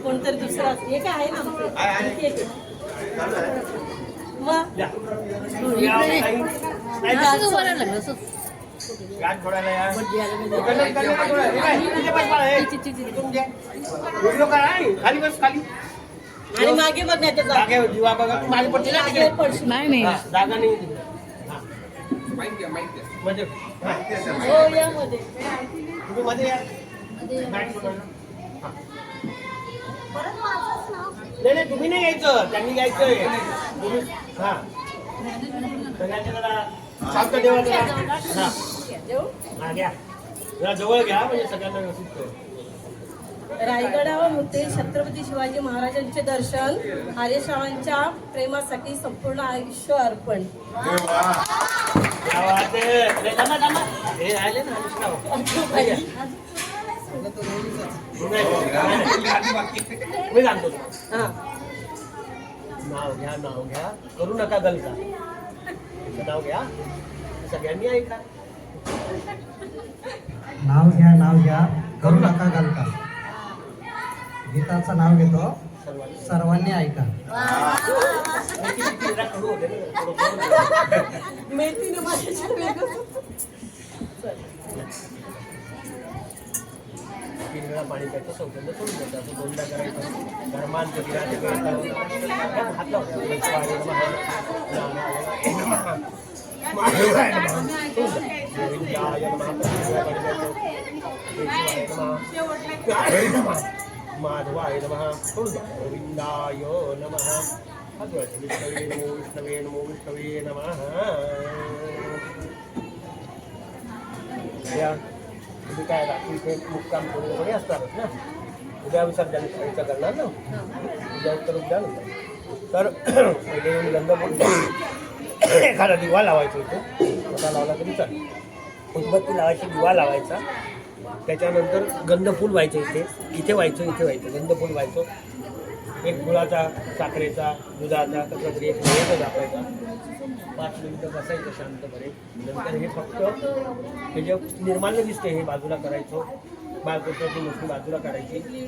कोणतरी दुसरा एक आहे ना खाली बस खाली आणि मागे बघण्याच्या जागे जीवा बघा मागे पडते नाही जागा नाही म्हणजे हो यामध्ये तुम्ही मध्ये या नाही तुम्ही नाही यायचं त्यांनी यायचंय तुम्ही हा सगळ्यांच्या जरा शांत देवा जरा हा घ्या जरा जवळ घ्या म्हणजे सगळ्यांना व्यवस्थित रायगडावर होते छत्रपती शिवाजी महाराजांचे दर्शन आर्यश्रावांच्या प्रेमासाठी संपूर्ण आयुष्य अर्पण. मी सांगतो नाव घ्या करू नका गलका नाव घ्या सगळ्यांनी ऐका नाव घ्या करू नका गलका गीताचं नाव घेतो सर्वांनी ऐका. तीन वेळा पाणी प्यायचं सौगंध सोडून द्यायचं असं दोनदा करायचं धर्मांत हात माधवाय नमः गोविंदाय नमः हात जोडायचे. विष्णवे नमो विष्णवे नमो विष्णवे नमः. उद्या तुम्ही काय रात्री इथे मुक्काम करून वगैरे असणारच ना. उद्या विसर्जन करायचं करणार ना. उद्या तर उद्या नंतर तर पहिले येऊन गंध एखादा दिवा लावायचा इथे. मोठा लावला तरी चालेल. उदबत्ती लावायची, दिवा लावायचा. त्याच्यानंतर गंधफूल व्हायचं इथे व्हायचं, इथे व्हायचं. गंधफूल व्हायचं. एक गुळाचा, साखरेचा, दुधाचा कसला तरी एक नैवेद्य दाखवायचा. 5 मिनिटं बसायचं शांतपणे. नंतर हे फक्त हे जे निर्माल्य दिसते हे बाजूला करायचं. बाळकृष्णाची मूर्ती बाजूला काढायची.